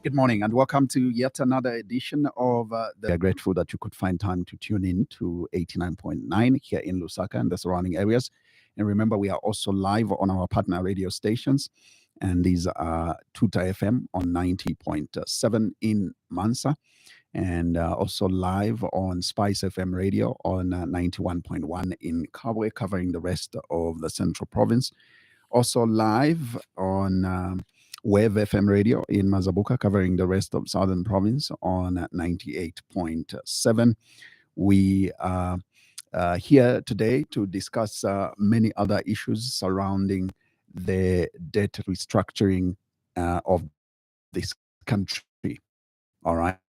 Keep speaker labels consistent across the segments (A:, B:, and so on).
A: Good morning and welcome to yet another edition of We are grateful that you could find time to tune in to 89.9 here in Lusaka and the surrounding areas. And remember, we are also live on our partner radio stations. And these are Tuta FM on 90.7 in Mansa, and also live on Spice FM radio on 91.1 in Kabwe, covering the rest of the Central Province. Also live on Wave FM radio in Mazabuka, covering the rest of Southern Province on 98.7. We are here today to discuss many other issues surrounding the debt restructuring of this country. All right.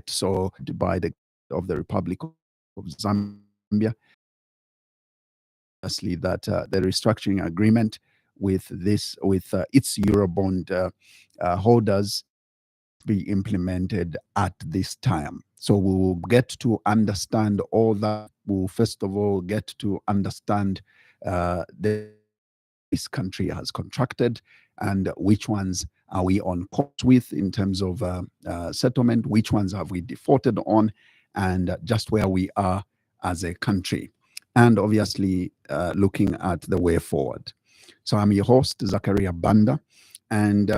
A: So, by the of the Republic of Zambia, obviously that the restructuring agreement with its Eurobond holders be implemented at this time. So we will get to understand all that. We'll first of all get to understand this country has contracted and which ones are we on course with in terms of settlement, which ones have we defaulted on, and just where we are as a country. And obviously looking at the way forward. So I'm your host, Zakaria Banda. And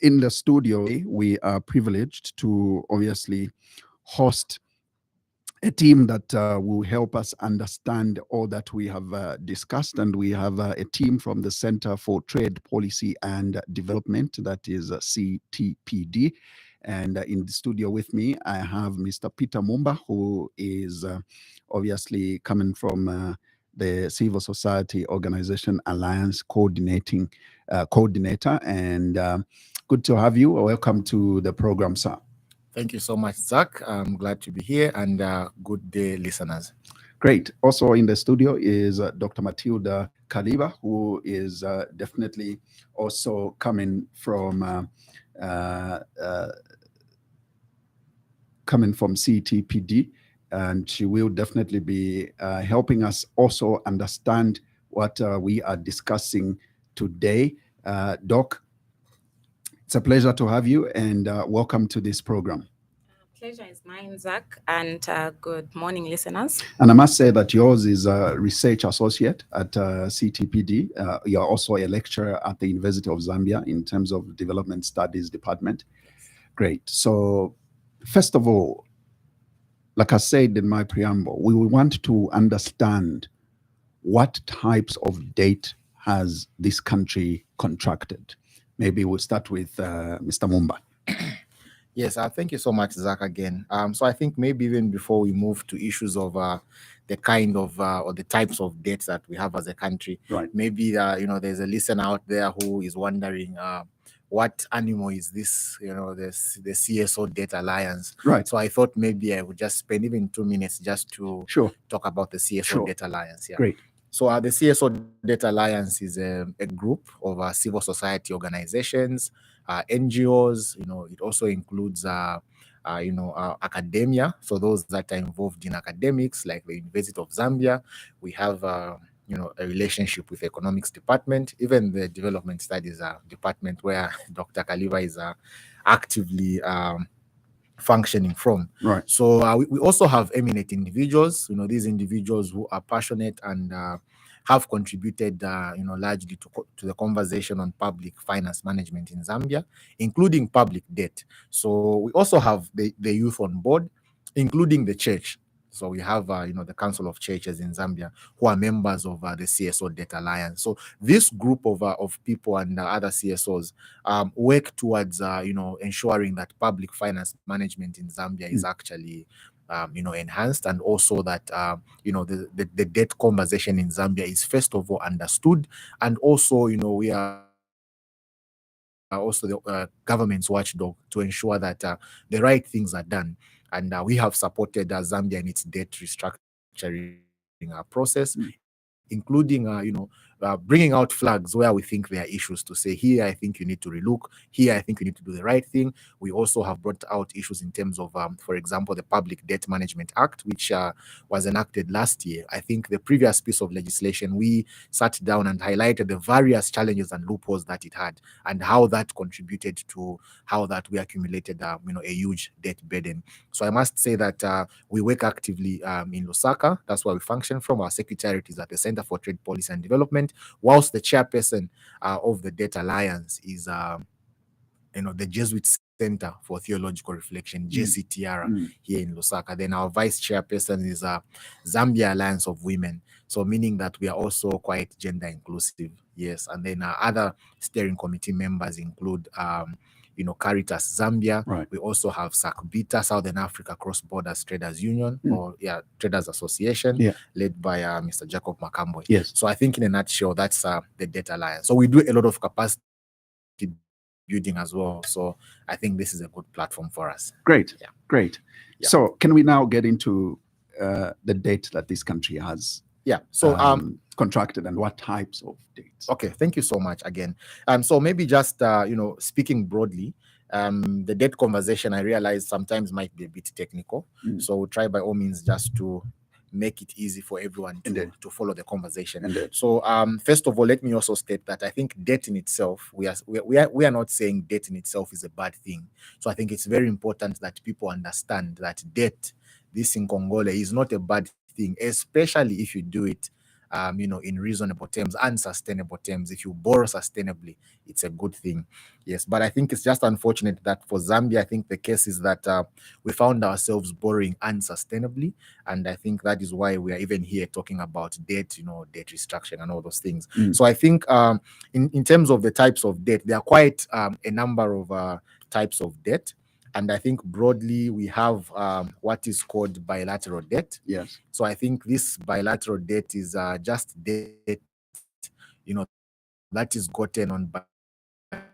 A: in the studio, we are privileged to obviously host a team that will help us understand all that we have discussed. And we have a team from the Center for Trade Policy and Development, that is CTPD. And in the studio with me, I have Mr. Peter Mumba, who is obviously coming from the Civil Society Organization Alliance coordinator. And good to have you. Welcome to the program, sir.
B: Thank you so much, Zach. I'm glad to be here, and good day, listeners.
A: Great. Also in the studio is Dr. Matilda Kaliba, who is definitely also coming from CTPD, and she will definitely be helping us also understand what we are discussing today. Doc, it's a pleasure to have you, and welcome to this program.
C: Pleasure is mine, Zach, and good morning, listeners.
A: And I must say that yours is a research associate at CTPD. You're also a lecturer at the University of Zambia in terms of Development Studies Department.
B: Yes.
A: Great. So first of all, like I said in my preamble, we want to understand what types of debt has this country contracted. Maybe we'll start with Mr. Mumba.
B: Yes, thank you so much, Zach, again. So I think maybe even before we move to issues of the kind of or the types of debts that we have as a country,
A: Right.
B: maybe there's a listener out there who is wondering what animal is this? The CSO Data Alliance.
A: Right.
B: So I thought maybe I would just spend even 2 minutes just to talk about the CSO Data Alliance. Yeah.
A: Great.
B: So the CSO Data Alliance is a group of civil society organizations, NGOs. It also includes academia. So those that are involved in academics, like the University of Zambia, we have a relationship with the economics department, even the development studies department, where Dr. Kaliva is actively functioning from.
A: Right.
B: So we also have eminent individuals, these individuals who are passionate and have contributed, largely to the conversation on public finance management in Zambia, including public debt. So we also have the youth on board, including the church. So we have, the Council of Churches in Zambia who are members of the CSO Data Alliance. So this group of people and other CSOs work towards, ensuring that public finance management in Zambia is actually, enhanced, and also that, the debt conversation in Zambia is first of all understood, and also, we are also the government's watchdog to ensure that the right things are done. And we have supported Zambia in its debt restructuring process, including, bringing out flags where we think there are issues to say, here, I think you need to relook, here, I think you need to do the right thing. We also have brought out issues in terms of, for example, the Public Debt Management Act, which was enacted last year. I think the previous piece of legislation, we sat down and highlighted the various challenges and loopholes that it had and how that contributed to how that we accumulated, a huge debt burden. So I must say that we work actively in Lusaka. That's where we function from. Our secretariat is at the Center for Trade Policy and Development, whilst the chairperson of the Data Alliance is the Jesuit Center for Theological Reflection, JCTR, here in Lusaka. Then our vice chairperson is Zambia Alliance of Women. So meaning that we are also quite gender inclusive. Yes. And then other steering committee members include Caritas Zambia.
A: Right.
B: We also have SACBITA, Southern Africa Cross Borders Traders Union, Traders Association, led by Mr. Jacob Makambwe.
A: Yes.
B: So I think in a nutshell, that's the Data Alliance. So we do a lot of capacity building as well. So I think this is a good platform for us.
A: Great.
B: Yeah.
A: Great.
B: Yeah.
A: So can we now get into the debt that this country has contracted and what types of debts?
B: Okay, thank you so much again. So maybe just speaking broadly, the debt conversation, I realize sometimes might be a bit technical. So we'll try by all means just to make it easy for everyone to follow the conversation.
A: Indeed.
B: So first of all, let me also state that I think debt in itself, we are not saying debt in itself is a bad thing. So I think it's very important that people understand that debt, this in Congole, is not a bad thing, especially if you do it in reasonable terms and sustainable terms. If you borrow sustainably, it's a good thing. Yes, but I think it's just unfortunate that for Zambia, I think the case is that we found ourselves borrowing unsustainably. And I think that is why we are even here talking about debt, debt restructuring and all those things. So I think in terms of the types of debt, there are quite a number of types of debt. And I think broadly we have what is called bilateral debt.
A: Yes.
B: So I think this bilateral debt is just debt, that is gotten on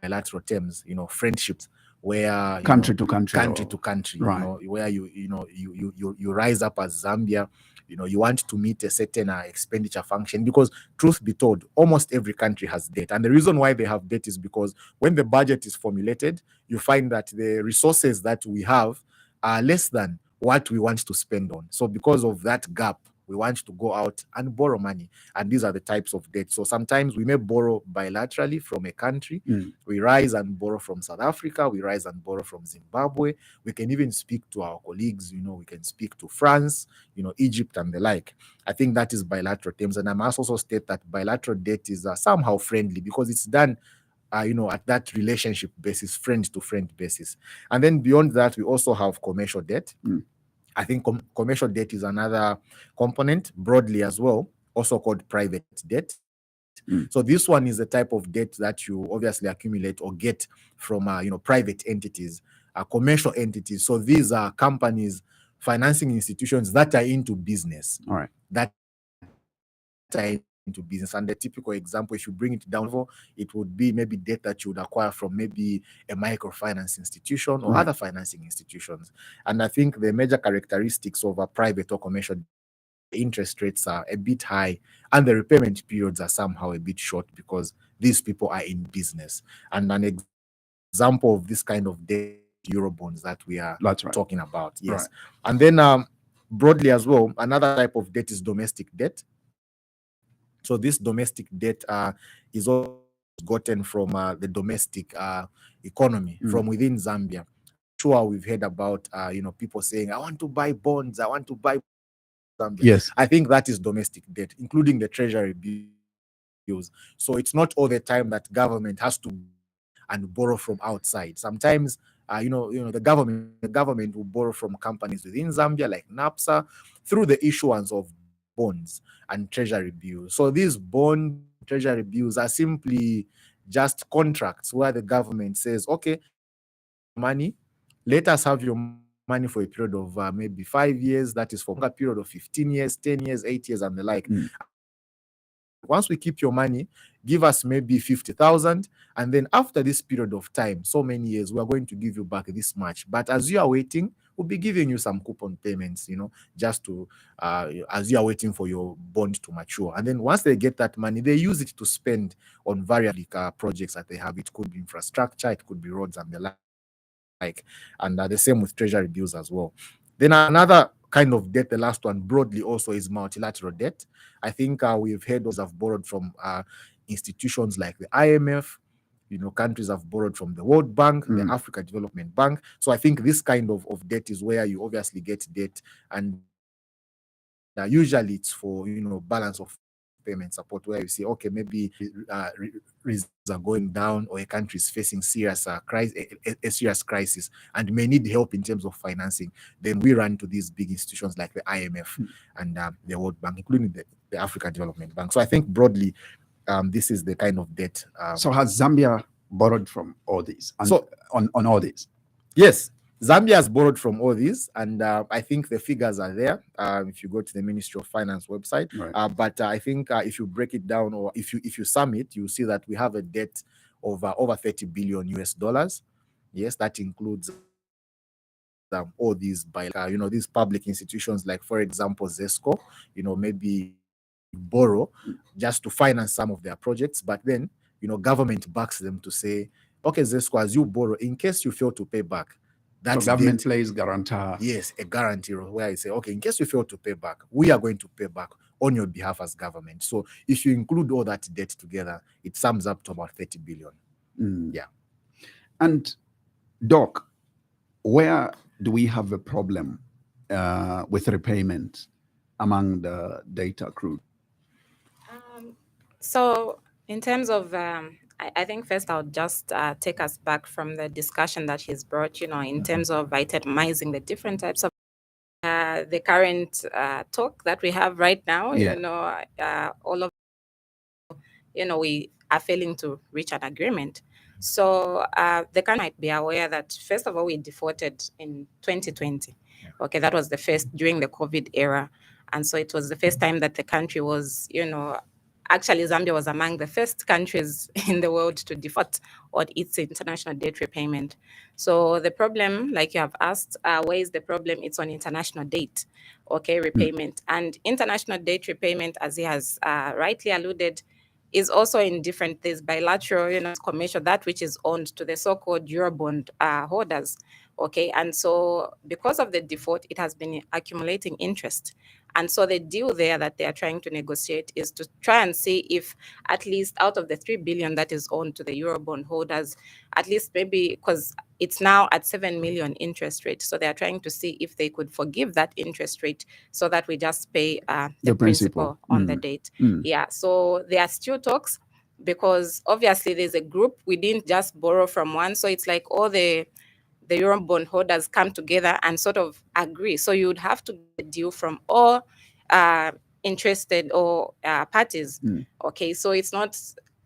B: bilateral terms, friendships, where
A: country to country,
B: right. Where you rise up as Zambia, you want to meet a certain expenditure function, because truth be told, almost every country has debt. And the reason why they have debt is because when the budget is formulated, you find that the resources that we have are less than what we want to spend on. So because of that gap, we want to go out and borrow money. And these are the types of debt. So sometimes we may borrow bilaterally from a country. We rise and borrow from South Africa. We rise and borrow from Zimbabwe. We can even speak to our colleagues. We can speak to France, Egypt and the like. I think that is bilateral terms. And I must also state that bilateral debt is somehow friendly, because it's done at that relationship basis, friend to friend basis. And then beyond that, we also have commercial debt. I think commercial debt is another component broadly as well, also called private debt. So this one is the type of debt that you obviously accumulate or get from private entities, commercial entities. So these are companies, financing institutions that are into business.
A: All right.
B: That are into business. And the typical example, if you bring it down, it would be maybe debt that you would acquire from maybe a microfinance institution or other financing institutions. And I think the major characteristics of a private or commercial interest rates are a bit high and the repayment periods are somehow a bit short, because these people are in business. And an example of this kind of debt, Eurobonds that we are talking about. Yes.
A: Right.
B: And then broadly as well, another type of debt is domestic debt. So this domestic debt is also gotten from the domestic economy, from within Zambia. Sure, we've heard about people saying, I want to buy bonds, I want to buy Zambia.
A: Yes.
B: I think that is domestic debt, including the treasury bills. So it's not all the time that government has to and borrow from outside. Sometimes the government will borrow from companies within Zambia, like NAPSA, through the issuance of bonds and treasury bills. So these bond treasury bills are simply just contracts where the government says, okay, money, let us have your money for a period of maybe 5 years. That is for a period of 15 years, 10 years, 8 years, and the like. once we keep your money, give us maybe 50,000, and then after this period of time, so many years, we are going to give you back this much. But as you are waiting, we'll be giving you some coupon payments, just to as you are waiting for your bond to mature. And then once they get that money, they use it to spend on various projects that they have. It could be infrastructure, it could be roads and the like, and the same with treasury bills as well. Then another kind of debt, the last one broadly also, is multilateral debt. I think we've heard those have borrowed from institutions like the IMF. Countries have borrowed from the World Bank, the Africa Development Bank. So I think this kind of debt is where you obviously get debt, and usually it's for balance of payment support, where you say, okay, maybe reserves are going down, or a country is facing serious serious crisis and may need help in terms of financing. Then we run to these big institutions like the IMF and the World Bank, including the Africa Development Bank. So I think broadly, this is the kind of debt.
A: So has Zambia borrowed from all these? On all these?
B: Yes, Zambia has borrowed from all these, and I think the figures are there if you go to the Ministry of Finance website.
A: Right.
B: But I think if you break it down, or if you sum it, you see that we have a debt of over 30 billion US dollars. Yes, that includes all these these public institutions, like for example ZESCO, maybe borrow just to finance some of their projects, but then government backs them to say, okay, ZESCO, as you borrow, in case you fail to pay back,
A: so government plays guarantor.
B: Yes, a guarantee, where I say, okay, in case you fail to pay back, we are going to pay back on your behalf as government. So if you include all that debt together, it sums up to about 30 billion. Yeah.
A: And Doc, where do we have a problem with repayment among the data crew?
C: So in terms of, I think first I'll just take us back from the discussion that he's brought, in terms of itemizing the different types of the current talk that we have right now. All of, we are failing to reach an agreement. So the country might be aware that, first of all, we defaulted in 2020. Okay, that was the first during the COVID era. And so it was the first time that the country was, actually Zambia was among the first countries in the world to default on its international debt repayment. So the problem, like you have asked, where is the problem? It's on international debt, okay, repayment. And international debt repayment, as he has rightly alluded, is also in different, there's bilateral, commercial, that which is owned to the so-called Eurobond holders. Okay, and so because of the default, it has been accumulating interest. And so the deal there that they are trying to negotiate is to try and see if, at least out of the 3 billion that is owned to the Eurobond holders, at least maybe, because it's now at 7 million interest rate. So they are trying to see if they could forgive that interest rate so that we just pay the principal on the date. Yeah, so there are still talks, because obviously there's a group, we didn't just borrow from one. So it's like all the Eurobond holders come together and sort of agree. So you would have to get a deal from all interested or parties. Okay, so it's not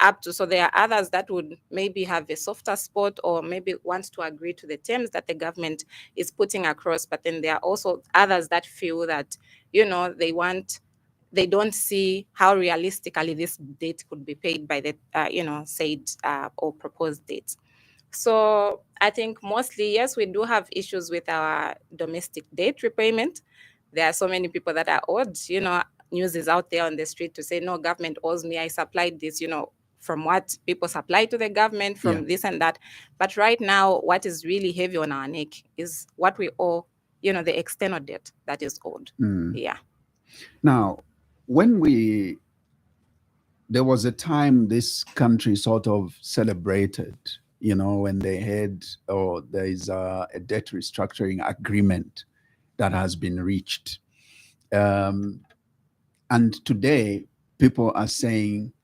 C: up to, so there are others that would maybe have a softer spot, or maybe want to agree to the terms that the government is putting across. But then there are also others that feel that, they don't see how realistically this date could be paid by the, said or proposed dates. So I think mostly, yes, we do have issues with our domestic debt repayment. There are so many people that are owed, news is out there on the street to say, no, government owes me, I supplied this, from what people supply to the government, from this and that. But right now, what is really heavy on our neck is what we owe, the external debt that is owed. Yeah.
A: Now, there was a time this country sort of celebrated, when they had, there is a debt restructuring agreement that has been reached. And today, people are saying,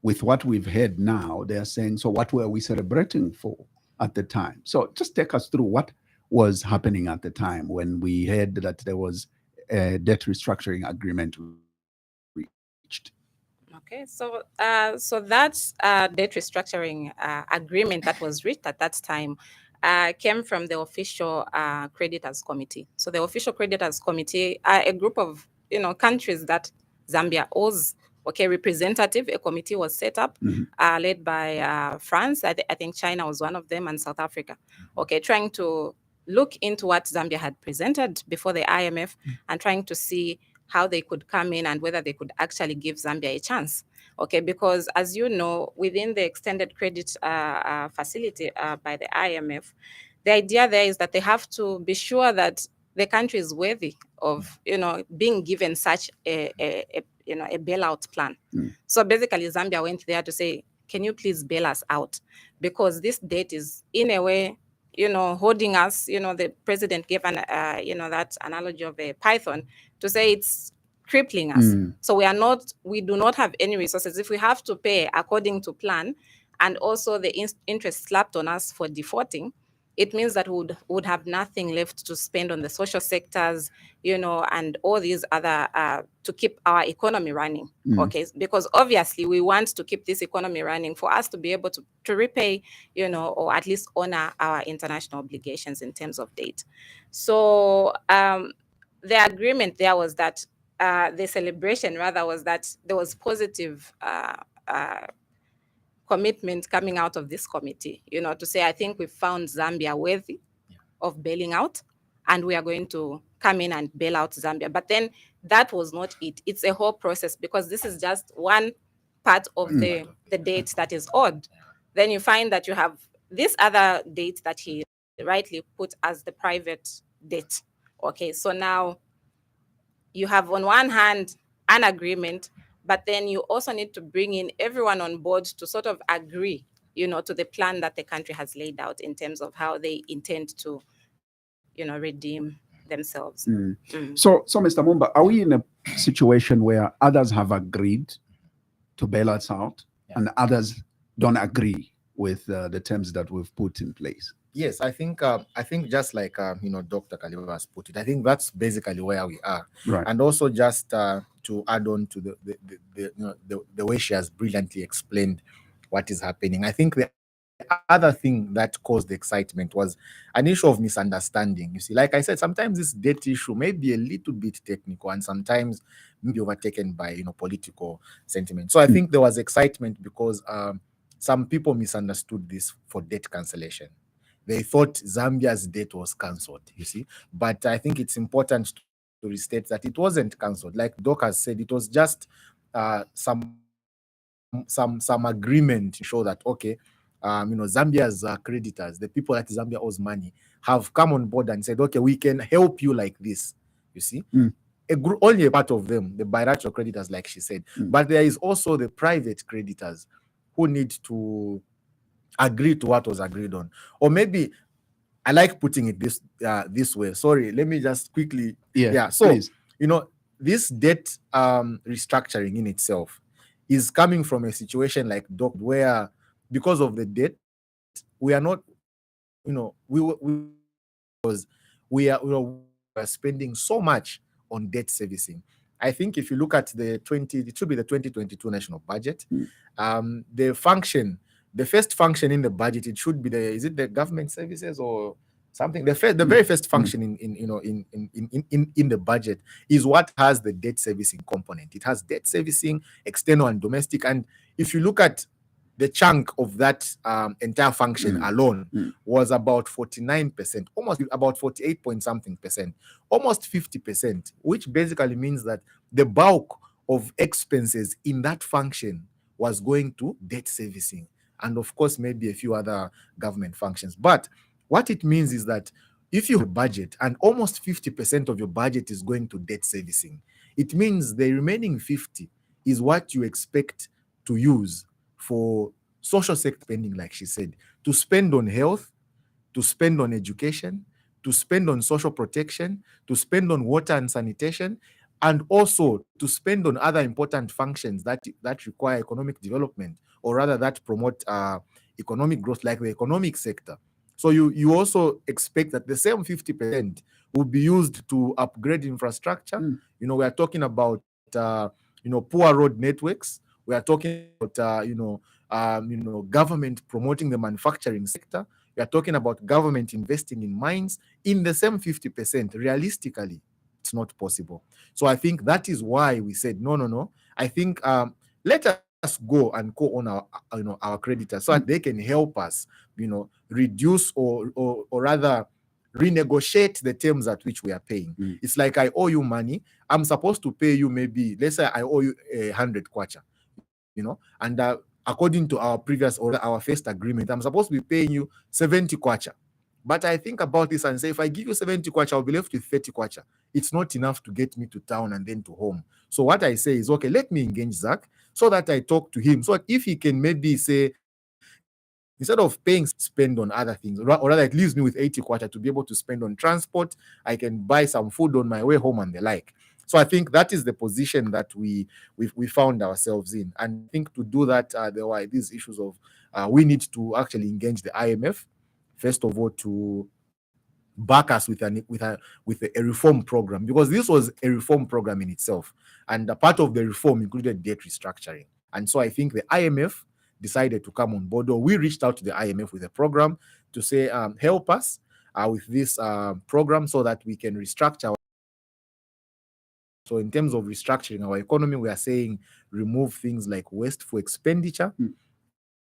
A: with what we've heard now, they're saying, so what were we celebrating for at the time? So just take us through what was happening at the time when we heard that there was a debt restructuring agreement reached.
C: Okay, so that debt restructuring agreement that was reached at that time came from the official creditors committee. So the official creditors committee are a group of countries that Zambia owes representative. A committee was set up, led by France. I think China was one of them, and South Africa. Trying to look into what Zambia had presented before the IMF and trying to see how they could come in and whether they could actually give Zambia a chance. Because as you know, within the extended credit facility by the IMF, the idea there is that they have to be sure that the country is worthy of, being given such a bailout plan. So basically, Zambia went there to say, can you please bail us out? Because this debt is, in a way, holding us. The president gave that analogy of a python to say it's crippling us. So we do not have any resources. If we have to pay according to plan, and also the interest slapped on us for defaulting, it means that we would have nothing left to spend on the social sectors, and all these other, to keep our economy running. Because obviously we want to keep this economy running for us to be able to repay, or at least honor our international obligations in terms of debt. So the agreement there was that, the celebration rather was that there was positive commitment coming out of this committee, to say, I think we found Zambia worthy of bailing out, and we are going to come in and bail out Zambia. But then that was not it. It's a whole process, because this is just one part of the date that is owed. Then you find that you have this other date that he rightly put as the private debt. So now you have on one hand an agreement, but then you also need to bring in everyone on board to sort of agree, to the plan that the country has laid out in terms of how they intend to, redeem themselves.
A: So, Mr. Mumba, are we in a situation where others have agreed to bail us out and others don't agree with the terms that we've put in place?
B: Yes, I think just like Dr. Kaliba has put it, I think that's basically where we are.
A: Right.
B: And also just to add on to the way she has brilliantly explained what is happening, I think the other thing that caused the excitement was an issue of misunderstanding. You see, like I said, sometimes this debt issue may be a little bit technical and sometimes maybe overtaken by political sentiment. So I think there was excitement because some people misunderstood this for debt cancellation. They thought Zambia's debt was cancelled, you see. But I think it's important to restate that it wasn't cancelled. Like Doc has said, it was just some agreement to show that, okay, Zambia's creditors, the people that Zambia owes money, have come on board and said, okay, we can help you like this, you see. Only a part of them, the bilateral creditors, like she said. But there is also the private creditors who need to agree to what was agreed on. Or maybe I like putting it this way. Sorry, let me just quickly. So
A: please.
B: This debt restructuring in itself is coming from a situation like Doc, where because of the debt, we are not, we are spending so much on debt servicing. I think if you look at it should be the 2022 national budget. The first function in the budget, it should be is it the government services or something? The very first function in the budget is what has the debt servicing component. It has debt servicing, external and domestic. And if you look at the chunk of that entire function alone was about 49%, almost about 48 point something percent, almost 50%, which basically means that the bulk of expenses in that function was going to debt servicing. And of course, maybe a few other government functions. But what it means is that if you have a budget and almost 50% of your budget is going to debt servicing, it means the remaining 50 is what you expect to use for social sector spending, like she said, to spend on health, to spend on education, to spend on social protection, to spend on water and sanitation, and also to spend on other important functions that require economic development, or rather that promote economic growth, like the economic sector. So you also expect that the same 50% will be used to upgrade infrastructure. We are talking about poor road networks. We are talking about government promoting the manufacturing sector. We are talking about government investing in mines. In the same 50%, realistically, it's not possible. So I think that is why we said, no. I think let us go and co-own our creditors so that they can help us, reduce or rather renegotiate the terms at which we are paying. It's like I owe you money. I'm supposed to pay you, maybe, let's say I owe you 100 kwacha, and according to our previous or our first agreement, I'm supposed to be paying you 70 kwacha. But I think about this and say, if I give you 70 kwacha, I'll be left with 30 kwacha. It's not enough to get me to town and then to home. So what I say is, okay, let me engage Zach so that I talk to him. So if he can maybe say, instead of paying, spend on other things, or rather it leaves me with 80 kwacha to be able to spend on transport. I can buy some food on my way home and the like. So I think that is the position that we found ourselves in. And I think to do that, there were these issues of we need to actually engage the IMF, first of all, to back us with a reform program, because this was a reform program in itself. And a part of the reform included debt restructuring. And so I think the IMF decided to come on board, or we reached out to the IMF with a program to say, help us with this program so that we can restructure. So in terms of restructuring our economy, we are saying remove things like wasteful expenditure.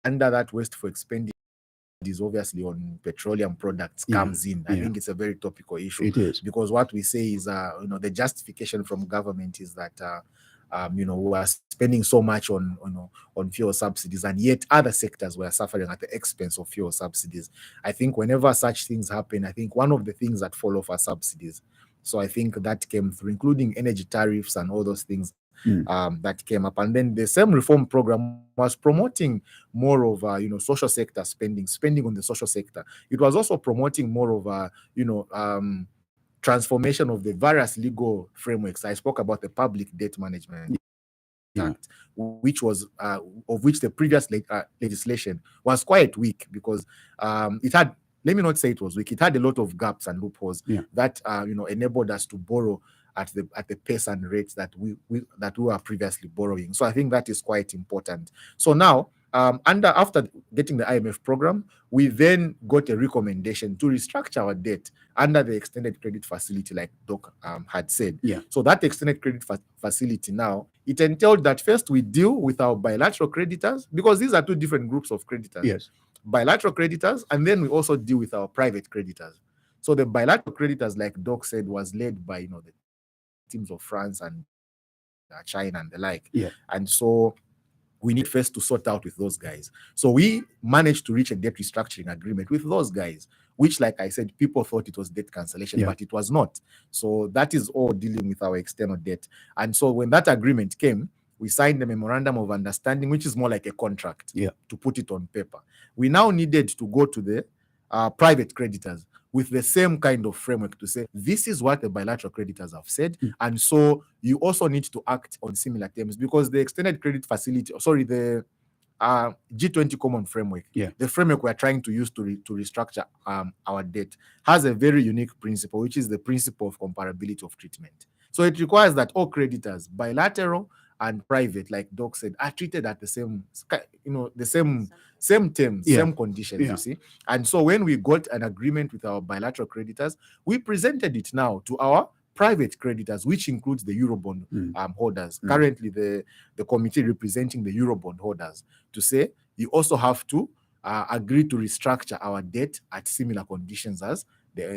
B: Under that wasteful expenditure is obviously on petroleum products comes in. I think it's a very topical issue.
A: It is.
B: Because what we say is, the justification from government is that, we are spending so much on fuel subsidies, and yet other sectors were suffering at the expense of fuel subsidies. I think whenever such things happen, I think one of the things that fall off are subsidies. So I think that came through, including energy tariffs and all those things that came up. And then the same reform program was promoting more of social sector spending on the social sector. It was also promoting more of transformation of the various legal frameworks. I spoke about the Public Debt Management Act, which was of which the previous legislation was quite weak, because it had, let me not say it was weak, it had a lot of gaps and loopholes that enabled us to borrow at the pace and rates that we were previously borrowing. So I think that is quite important. So now, after getting the IMF program, we then got a recommendation to restructure our debt under the extended credit facility, like Doc had said. So that extended credit facility now, it entailed that first we deal with our bilateral creditors, because these are two different groups of creditors. Bilateral creditors, and then we also deal with our private creditors. So the bilateral creditors, like Doc said, was led by the teams of France and China and the like. And so we need first to sort out with those guys. So we managed to reach a debt restructuring agreement with those guys, which, like I said, people thought it was debt cancellation, but it was not. So that is all dealing with our external debt. And so when that agreement came, we signed a memorandum of understanding, which is more like a contract, to put it on paper. We now needed to go to the private creditors with the same kind of framework to say, this is what the bilateral creditors have said. And so you also need to act on similar terms, because the extended credit facility, the G20 common framework, the framework we're trying to use to restructure our debt, has a very unique principle, which is the principle of comparability of treatment. So it requires that all creditors, bilateral and private, like Doc said, are treated at the same, the same terms, same conditions, you see. And so when we got an agreement with our bilateral creditors, we presented it now to our private creditors, which includes the Eurobond holders. Currently, the committee representing the Eurobond holders, to say you also have to agree to restructure our debt at similar conditions as the